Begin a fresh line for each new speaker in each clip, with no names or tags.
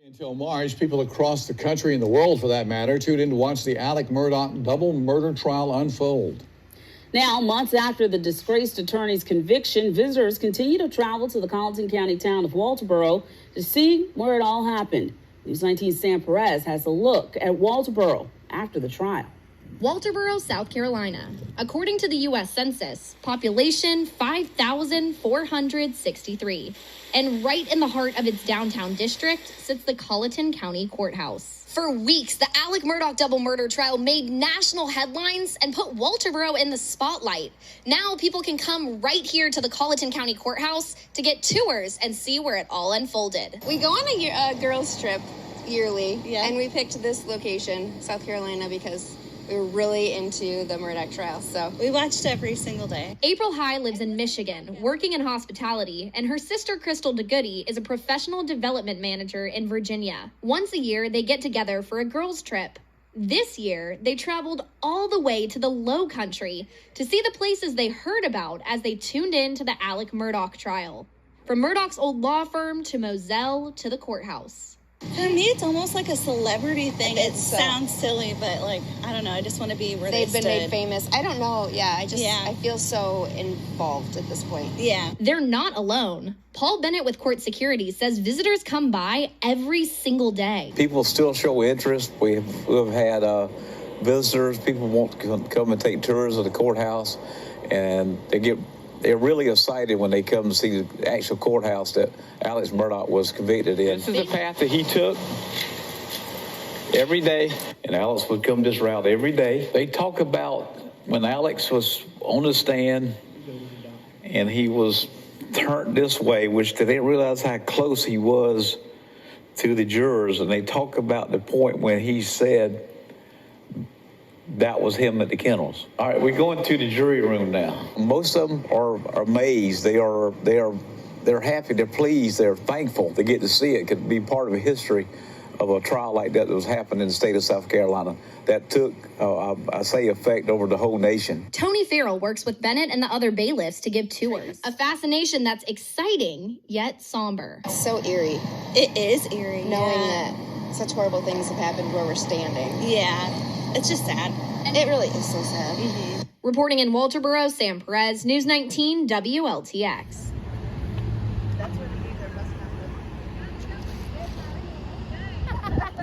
Until March, people across the country and the world, for that matter, tuned in to watch the Alex Murdaugh double murder trial unfold.
Now, months after the disgraced attorney's conviction, visitors continue to travel to the Colleton County town of Walterboro to see where it all happened. News 19's Sam Perez has a look at Walterboro after the trial.
Walterboro, South Carolina. According to the U.S. Census, population 5,463. And right in the heart of its downtown district sits the Colleton County Courthouse. For weeks, the Alex Murdaugh double murder trial made national headlines and put Walterboro in the spotlight. Now people can come right here to the Colleton County Courthouse to get tours and see where it all unfolded.
We go on a girls trip yearly, and we picked this location, South Carolina, because we were really into the Murdaugh trial, so we watched every single day.
April High lives in Michigan, working in hospitality, and her sister Crystal DeGoody is a professional development manager in Virginia. Once a year, they get together for a girls' trip. This year, they traveled all the way to the Low Country to see the places they heard about as they tuned in to the Alex Murdaugh trial. From Murdaugh's old law firm to Moselle to the courthouse.
For me, it's almost like a celebrity thing. It sounds silly, but I don't know. I just want to be where they've been made famous. I don't know. I feel so involved at this point. Yeah.
They're not alone. Paul Bennett with Court Security says visitors come by every single day.
People still show interest. We've had visitors. People want to come and take tours of the courthouse, and they're really excited when they come to see the actual courthouse that Alex Murdaugh was convicted in. This is the path that he took every day, and Alex would come this route every day. They talk about when Alex was on the stand and he was turned this way, which they didn't realize how close he was to the jurors, and they talk about the point when he said, that was him at the kennels. All right, we're going to the jury room now. Most of them are amazed. They're happy. They're pleased. They're thankful to get to see it. Could be part of a history of a trial like that was happening in the state of South Carolina that took, effect over the whole nation.
Tony Farrell works with Bennett and the other bailiffs to give tours. A fascination that's exciting yet somber.
It's so eerie. It is eerie, knowing that such horrible things have happened where we're standing. Yeah. It's just sad. It really is so sad. Mm-hmm.
Reporting in Walterboro, Sam Perez, News 19 WLTX.
That's where the either must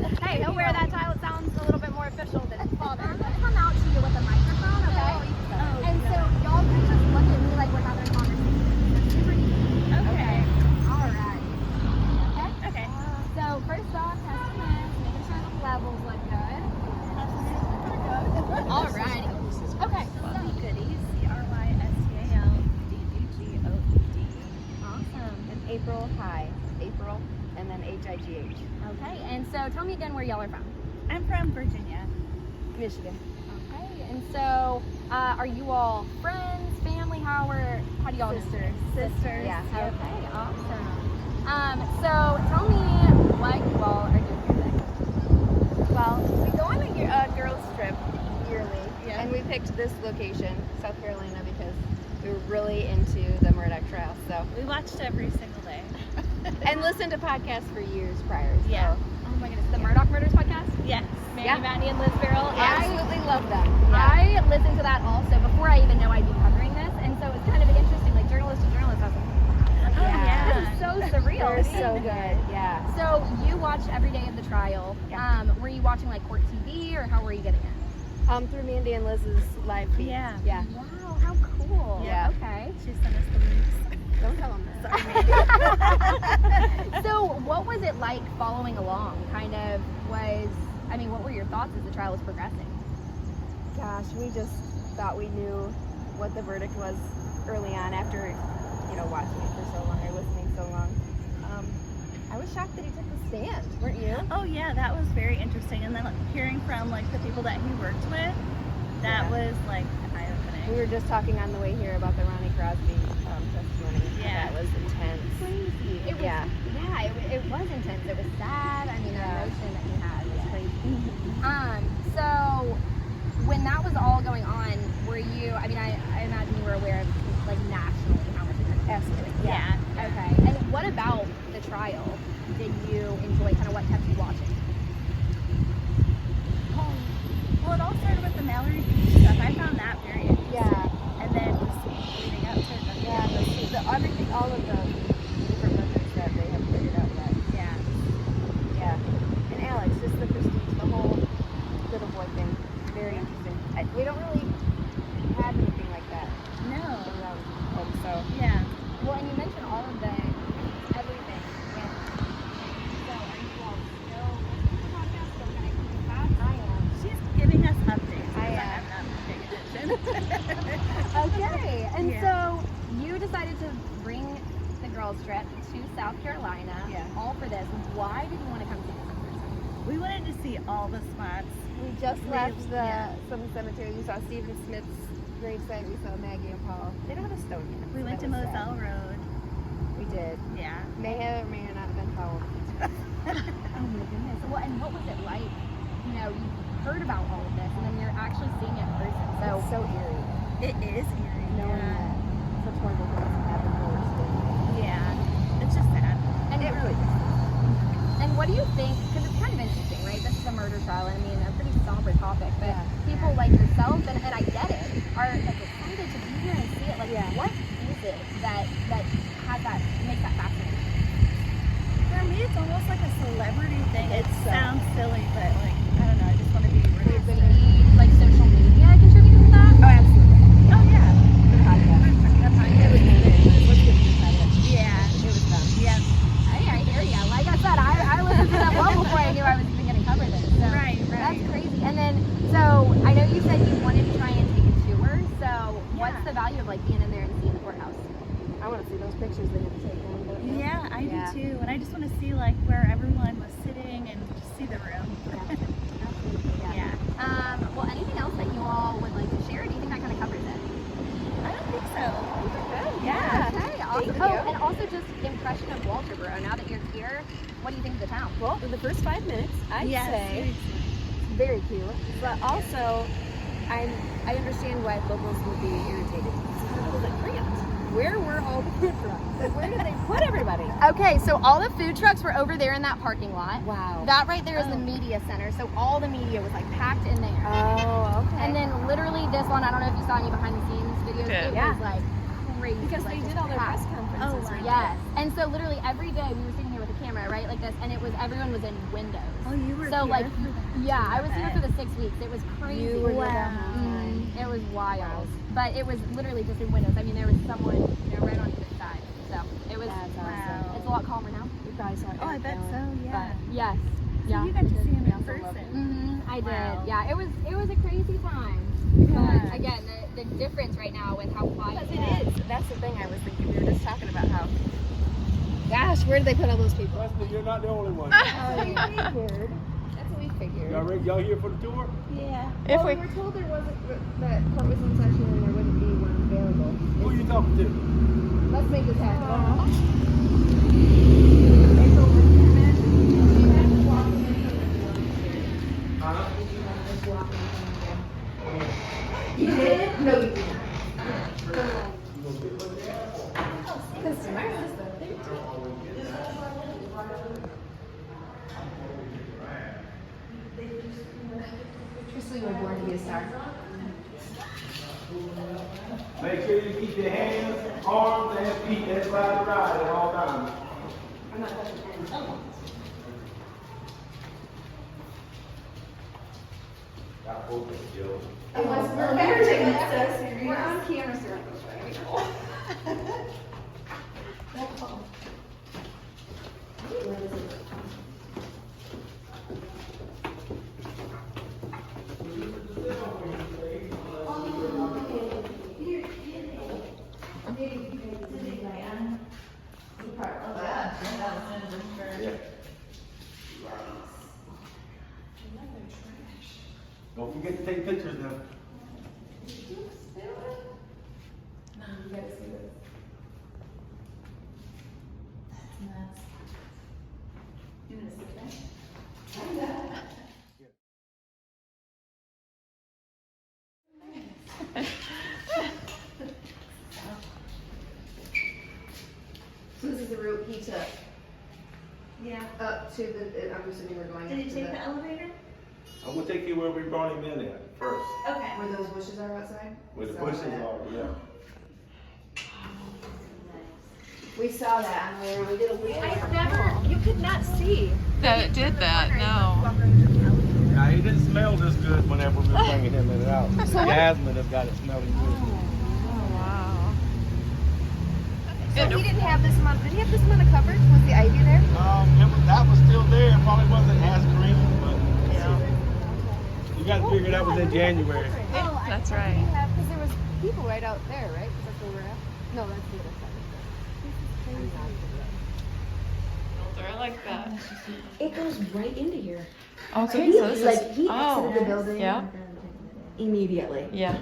have. Hey, he'll wear that tile. It sounds a little bit more official than his father. I'm going to come out to you with a microphone, okay? And so y'all can just look at me like we're having a conversation. Okay. All right. Okay. So first off, test the lens, making sure the levels look good. All right. Okay. Goodies. CRYSTALDGGOED. Awesome. And April High. April and then HIGH. Okay. And so tell me again where y'all are from. I'm from Virginia. Michigan. Okay. And so are you all friends, family? How do y'all know? Sisters. Yeah. Okay. Awesome. So tell me what you all are doing today. Well, we go on a girls trip yearly, and we picked this location, South Carolina, because we were really into the Murdaugh trial. So we watched every single day and listened to podcasts for years prior. So. Yeah. Oh my goodness, the Murdaugh Murders podcast. Yes. Manny Batney and Liz Farrell. I absolutely love them. Yeah. I listened to that also before I even know I'd be covering this, and so it's kind of interesting, like journalist to journalist. I was like, this is so surreal. They're so good. Yeah. So you watched every day of the trial. Yeah. Were you watching like court TV, or how were you getting it? Through Mandy and Liz's live feed. Yeah. Yeah. Wow, how cool. Yeah. Okay. She sent us the links. Don't tell them that. Sorry, Mandy. So what was it like following along? What were your thoughts as the trial was progressing?
Gosh, we just thought we knew what the verdict was early on after, watching it for so long or listening so long. I was shocked that he took the stand, weren't you?
Oh yeah, that was very interesting. And then hearing from the people that he worked with, that was eye-opening.
We were just talking on the way here about the Ronnie Crosby testimony. Yeah, that was intense.
Crazy. It was intense. It was sad. The emotion that he had was crazy. So when that was all going on, were you? I imagine you were aware of nationally how much it was.
Absolutely.
Yeah. Okay. And what about the trial did you enjoy? Kind of what kept you watching?
Well, it all started with the Mallory Beach stuff. I found that very interesting.
Yeah.
And then just leading up to the
Everything, all of the different murders that they have figured out yet. Yeah. And Alex, just the prestige, the whole little boy thing, very interesting. We don't really have anything like that.
No.
Around home, so.
Yeah.
Well, and you mentioned all of the everything. And so are you all still listening to the podcast? Still going to keep that? I am.
She's giving us updates.
I
am not paying attention.
Okay. And
Yeah.
so you decided to bring the girls trip to South Carolina.
Yeah.
All for this. Why did you want to come see this in person?
We wanted to see all the spots.
We just left
yeah.
some cemetery. We saw Stephen Smith's gravesite. We saw Maggie and Paul. They don't have a stone yet.
We
so
went
that
to
was sad.
Moselle Road.
We did.
Yeah.
May have or may not have been found.
Oh my goodness. Well, and what was it like? You know, you heard about all of this, and then you're actually seeing it in person. So
It's so eerie.
It is eerie.
Knowing that such horrible things have happened to us.
Yeah. It's just sad.
And
It really is.
And what do you think? Because it's kind of interesting, right? This is a murder trial, and I mean, a pretty somber topic. But
Yeah.
people like yourself, and I get it, are like excited to be here and see it. Like,
Yeah.
what is it that has that makes that fascinating?
For me, it's almost like a celebrity thing. It
It's so-
sounds silly, but like, I don't know. I just want to be
They've
released.
been like social media contributed to that.
Oh, absolutely.
Oh, yeah.
The podcast. It was me. Let's get to the podcast.
Yeah.
It was fun.
Yeah.
Hey, I hear ya. Like I said, I listened to that well before I knew I was even going to cover this. So
Right.
that's crazy. And then, so I know you said you wanted to try and take a tour. So what's
Yeah.
the value of like being in there and seeing the courthouse?
I want to see those pictures they have taken. don't you?
Yeah, I
Yeah.
do too. And I just want to see like where everyone was sitting and just see the room. Yeah.
Well, anything else that you all would like to share? Do you think that kind of covers it?
I don't think so.
Yeah. Okay. Awesome.
Thank
Oh,
you.
and also just impression of Walterboro. Now that you're here, what do you think of the town?
Well, in the first 5 minutes, I'd
Yes.
say it's very cute. But also, I understand why locals would be irritated. It's a little bit cramped. Where were all the food trucks? Like, where did they put everybody?
Okay, so all the food trucks were over there in that parking lot.
Wow.
That right there is the media center. So all the media was like packed in there.
Oh, okay.
And then literally this one, I don't know if you saw any behind the scenes videos. It
Yeah.
was like crazy.
because
like,
they
just
did all their
packed.
press conferences.
Oh,
right
Yes. And so literally every day we were sitting here with a camera, right, like this, and it was everyone was in windows.
Oh, you were
So
here
like,
for that.
yeah, I was here for the 6 weeks. It was crazy.
You were
Wow.
It was wild, but it was literally just in windows. I mean, there was someone, right on either side. So it was.
That's awesome.
Wow.
It's a lot calmer now.
We probably saw
Oh, I
Eric
bet
Allen,
so. Yeah.
But yes,
So
yeah.
you got to see him
We
in
also love
person.
I did.
Wow.
Yeah, it was a crazy time.
Yeah.
But again, the difference right now with how quiet
Because it is. That's the thing I was thinking. We were just talking about how. Gosh, where did they put all those people?
Trust me, you're not the only one.
We figured. That's what we figured.
Y'all here for the tour?
Yeah.
Well, we were told there wasn't that court was in session and there wouldn't be one available.
Who you talking to?
Let's make this happen. You did? No, you didn't. Because tomorrow is the 13th. Truthfully, we're born to be a star.
Make sure you keep your hands, arms, and feet inside the ride at all times.
I'm not touching anything.
Got focus, Joe.
Unless we're better taking this so serious. We're on camera circles, right?
Don't forget to take pictures now.
So this is the route he took.
Yeah.
Up to the, I'm assuming we're going
Did
up
you
to
take the elevator?
I'm gonna take you where we brought him in at first.
Okay.
where those bushes are outside?
Where the
We saw
bushes
that.
are, yeah.
We saw that on the way around. We did a loop around.
Never, you could not see.
That it did that, no.
Yeah, he didn't smell this good whenever we were bringing him in and out. Jasmine has got it smelling good.
Oh, wow.
So he didn't have this amount, did he have this amount of coverage? Was the ivy there?
That was still there. It probably wasn't as green, but you guys figured that was in January.
Oh,
That's right.
Because there was people right out there, right? Because that's where we're at. No, that's the other side.
I like that.
It goes right into here.
Okay, so this is,
He
oh,
exited the building
yeah,
immediately.
yeah,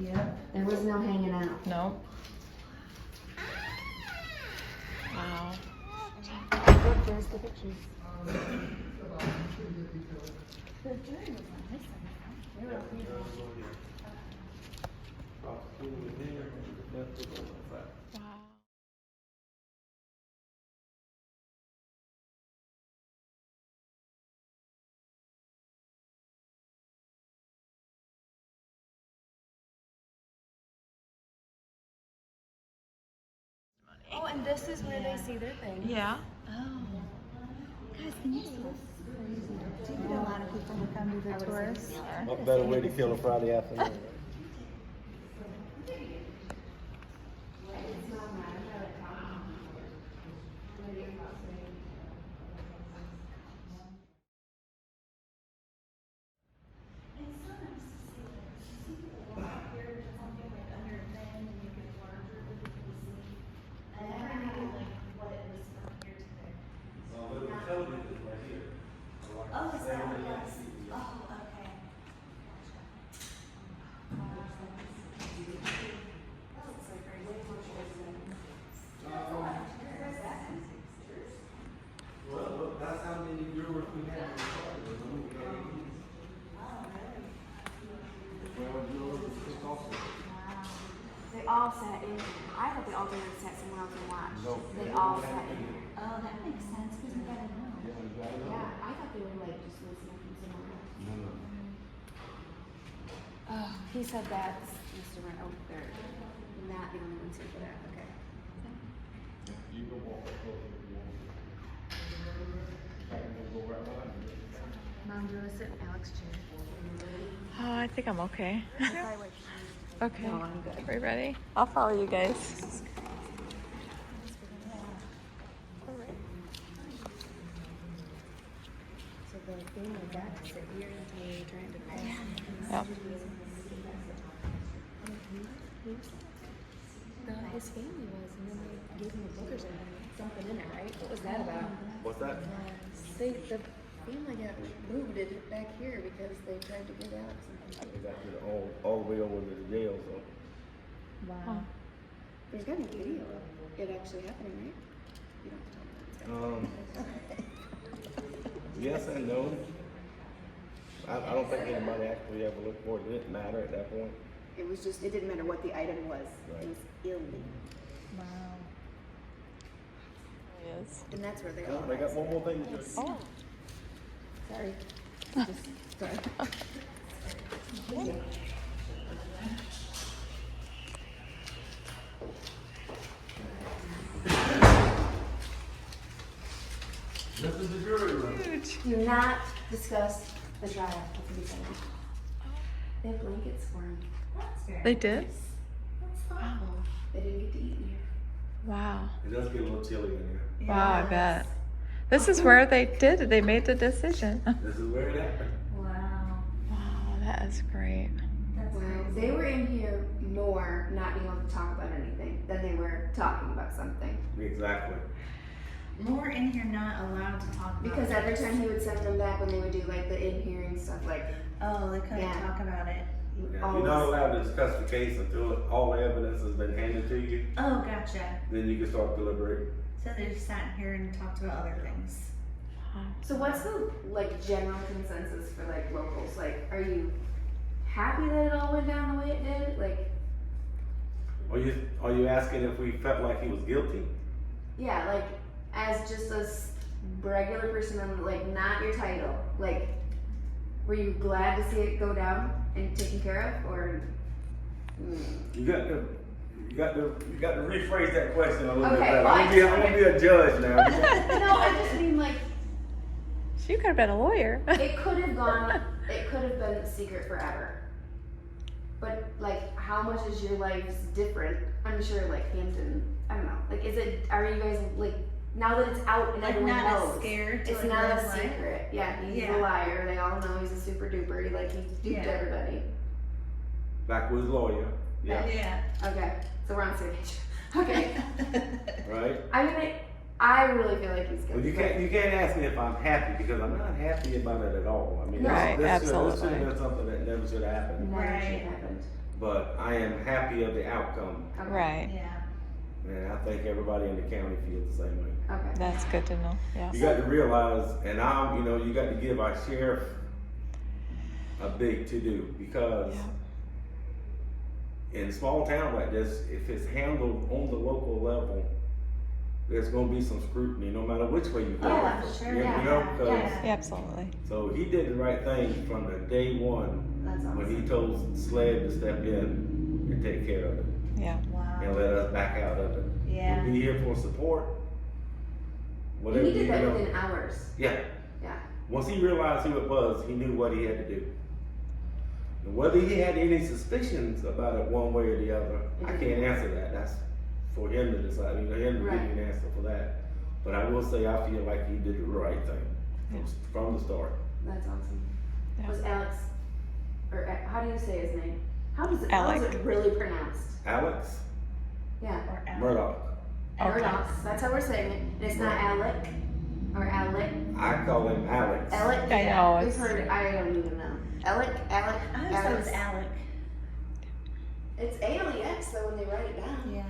Yep. There was no hanging out.
no. Wow.
Look, there's the pictures.
Wow.
Oh, and this is where they see their thing.
Yeah.
Guys, can you see this? Do you get a lot of people who come to the tours?
What better way to kill a Friday afternoon? That's how many viewers we had.
They all sat in. I thought they all did sat somewhere else and watched.
No.
They all sat in.
Oh, that makes sense because we gotta know.
Yeah, I thought they were like just listening from somewhere else.
No.
Oh, he said that's Mr. Ryan. Oh, they're not the only ones here for that. Okay.
You can walk up close if you want. I can go right behind you.
Mom, do you want to sit in Alex's chair?
Oh, I think I'm okay. Okay.
No, I'm good.
Are we ready? I'll follow you guys.
So the family got to sit here and they trying to pass.
Yep.
His family was, and then they gave him a book or something in it, right? What was that about?
What's that?
The family got booted back here because they tried to get out something.
They got you all the way over to the jail, so.
Wow. There's got to be video of it actually happening, right? You don't have to tell me.
Yes and no. I don't think anybody actually ever looked for it. It didn't matter at that point.
It was just, it didn't matter what the item was.
Right.
It was illegal.
Wow.
Yes.
And that's where they
Oh,
all
they got one more thing to do.
Oh.
Sorry. Just, sorry.
This is the jury room.
Do not discuss the trial at the beginning. They have blankets for him.
They did?
Wow. They didn't get to eat in here.
Wow.
It does get a little chilly in here.
Wow, I bet. This is where they did it. They made the decision.
This is where it happened.
Wow.
Wow, that is great.
That's
Wow.
crazy.
They were in here more not being able to talk about anything than they were talking about something.
Exactly.
More in here not allowed to talk about
Because
it.
every time he would send them back when they would do like the in-hearing stuff, like,
Oh, they couldn't
Yeah.
talk about it.
Yeah, you're not allowed to discuss the case until all the evidence has been handed to you.
Oh, gotcha.
Then you can start deliberating.
So they just sat here and talked about other things.
so what's the like general consensus for like locals? Like, are you happy that it all went down the way it did? Like,
Are you asking if we felt like he was guilty?
yeah, like as just us
regular person on, like, not your title, like, were you glad to see it go down and taken care of, or?
You got to rephrase that question a little bit
Okay,
better.
well,
I'm gonna be a judge now.
No, I just mean, like,
She could have been a lawyer.
it could have been secret forever. But, like, how much is your lives different? I'm sure, like, Hampton, I don't know, like, are you guys, like, now that it's out and
Like,
everyone
not
knows,
as scared to
it's not a
admit, like-
secret. Yeah, he's
Yeah.
a liar. They all know he's a super duper. He duped everybody.
Backwoods lawyer. Yeah.
Yeah.
Okay, so we're on the same page. Okay.
Right?
I really feel like he's good.
Well, you can't ask me if I'm happy, because I'm not happy about it at all. I mean,
Right,
this
absolutely.
should have been something that never should have happened.
Never
Right.
should have happened.
But I am happy of the outcome.
Okay.
Right.
Yeah.
And I think everybody in the county feels the same way.
Okay.
That's good to know. Yes.
You got to realize, and you got to give our sheriff a big to-do, because in a small town like this, if it's handled on the local level, there's going to be some scrutiny, no matter which way you go.
Oh, I'm sure.
You know, 'cause-
Yeah, absolutely.
so he did the right thing from the day one
That's awesome.
when he told SLED to step in and take care of it
Yeah.
Wow.
and let us back out of it.
Yeah.
We'll be here for support.
And
Whatever
he did that
you know.
within hours.
Yeah.
Yeah.
Once he realized who it was, he knew what he had to do. And whether he had any suspicions about it one way or the other, I can't answer that. That's for him to decide. Him to give you an answer for that. But I will say I feel like he did the right thing from the start.
That's awesome.
Yeah.
Was Alex, or how do you say his name? How is
Alec.
it really pronounced?
Alex
Yeah.
Or Alex.
Murdaugh.
Okay.
Murdaugh. That's how we're saying it. And it's not Alec or Alec.
I call him Alex.
Alec.
I know,
We've
it's-
heard it. I don't even know. Alec.
I always thought it was Alec.
It's A-L-E-X though when they write it down.
Yeah.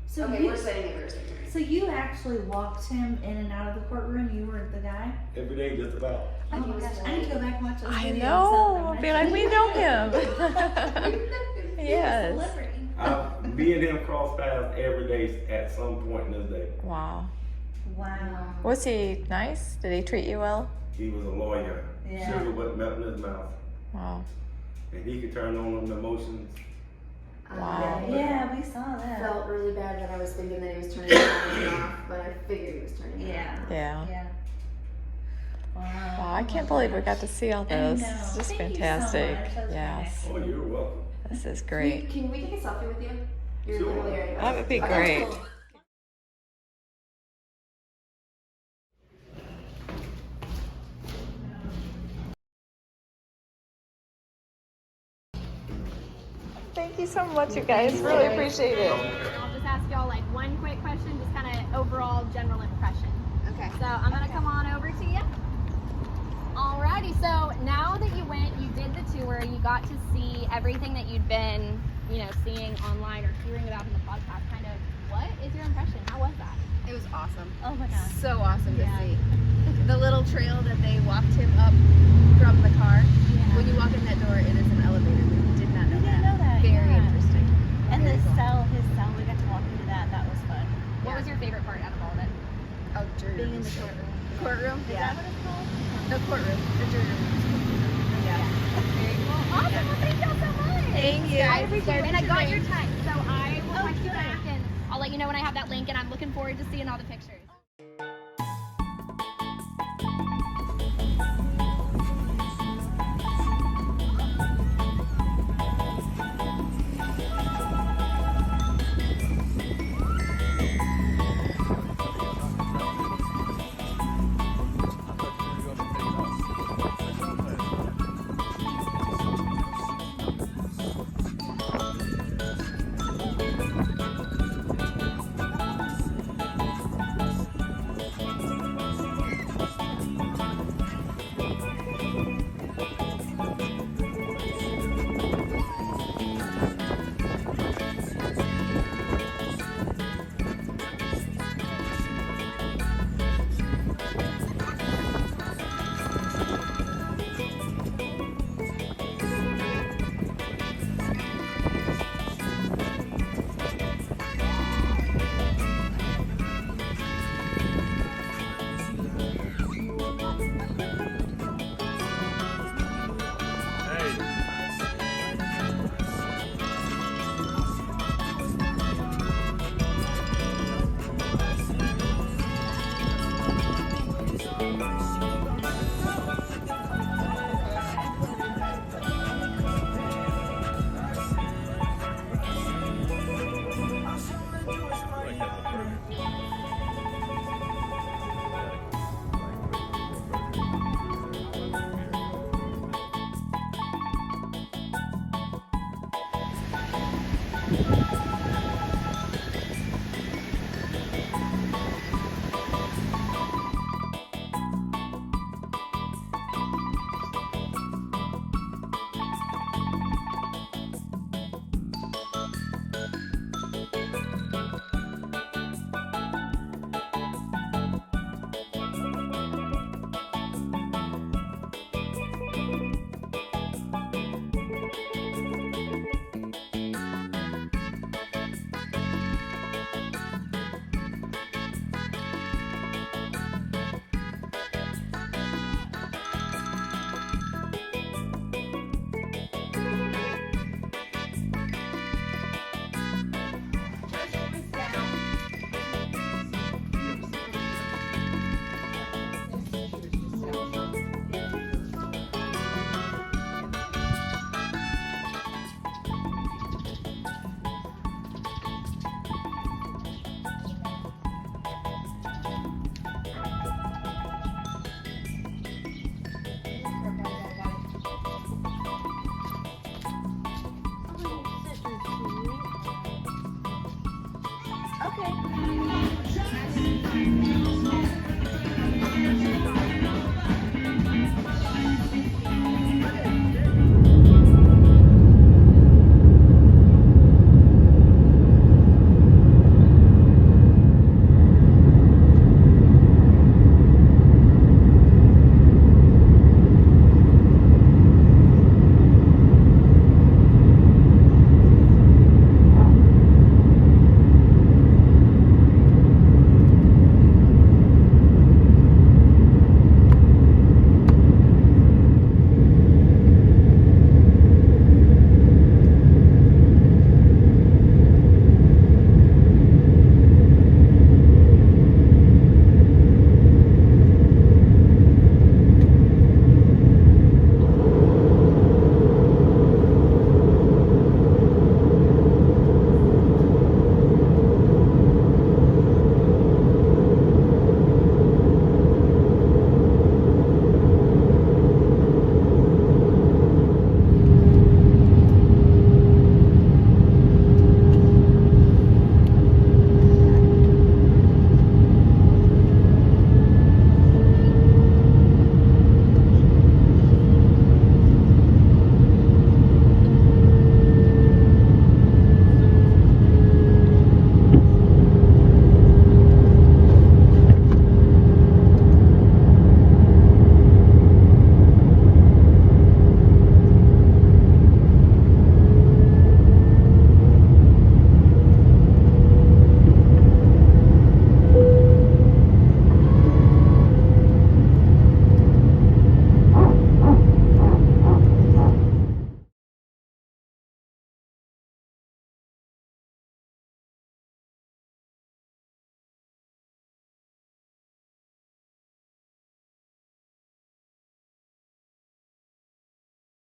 So
Okay,
you,
we're saying it. We're saying it.
so you actually walked him in and out of the courtroom. You were the guy.
Every day, just about.
Oh my gosh! I need to go back and watch those
I
videos.
know.
Of
Be like, we know him. Yes.
Celebrity.
Me and him cross paths every day at some point in his day.
Wow.
Wow.
Was he nice? Did he treat you well?
He was a lawyer.
Yeah.
Sugar wasn't melting in his mouth.
Wow.
And he could turn on them emotions.
Wow.
Yeah, we saw that.
Felt really bad that I was thinking that he was turning it off, but I figured he was turning it
Yeah.
off.
Yeah.
Yeah. Wow.
Wow, I can't believe we got to see all this.
know.
It's just
Thank you so
fantastic.
much. That was
Yes.
Oh, you're welcome.
This is great.
Can we take a selfie with you? You're
Sure.
literally already
That would be
Okay,
great.
cool.
Thank you so much, you guys. Really appreciate it.
I'll just ask y'all like one quick question, just kind of overall general impression.
Okay.
So I'm gonna come on over to you. Alrighty, so now that you did the tour, you got to see everything that you'd been, seeing online or hearing about in the podcast. Kind of, what is your impression? How was that?
It was awesome.
Oh my gosh.
So awesome
Yeah.
to see. The little trail that they walked him up from the car.
Yeah.
When you walk in that door, it is an elevator. We did not know
We didn't know that.
Very
yeah.
interesting.
And
Very
his
cool.
cell, we got to walk into that. That was fun.
What was your favorite part out of all of it?
Oh, jury
Being in
room.
the courtroom.
Courtroom?
Is that what it's called?
The courtroom. The jury room. Yeah.
Very cool. Awesome. Well, thank y'all so much.
Thank you.
I appreciate it. And I got your
Thanks.
text, so I will text you
good.
back, and I'll let you know when I have that link. And I'm looking forward to seeing all the pictures.
It's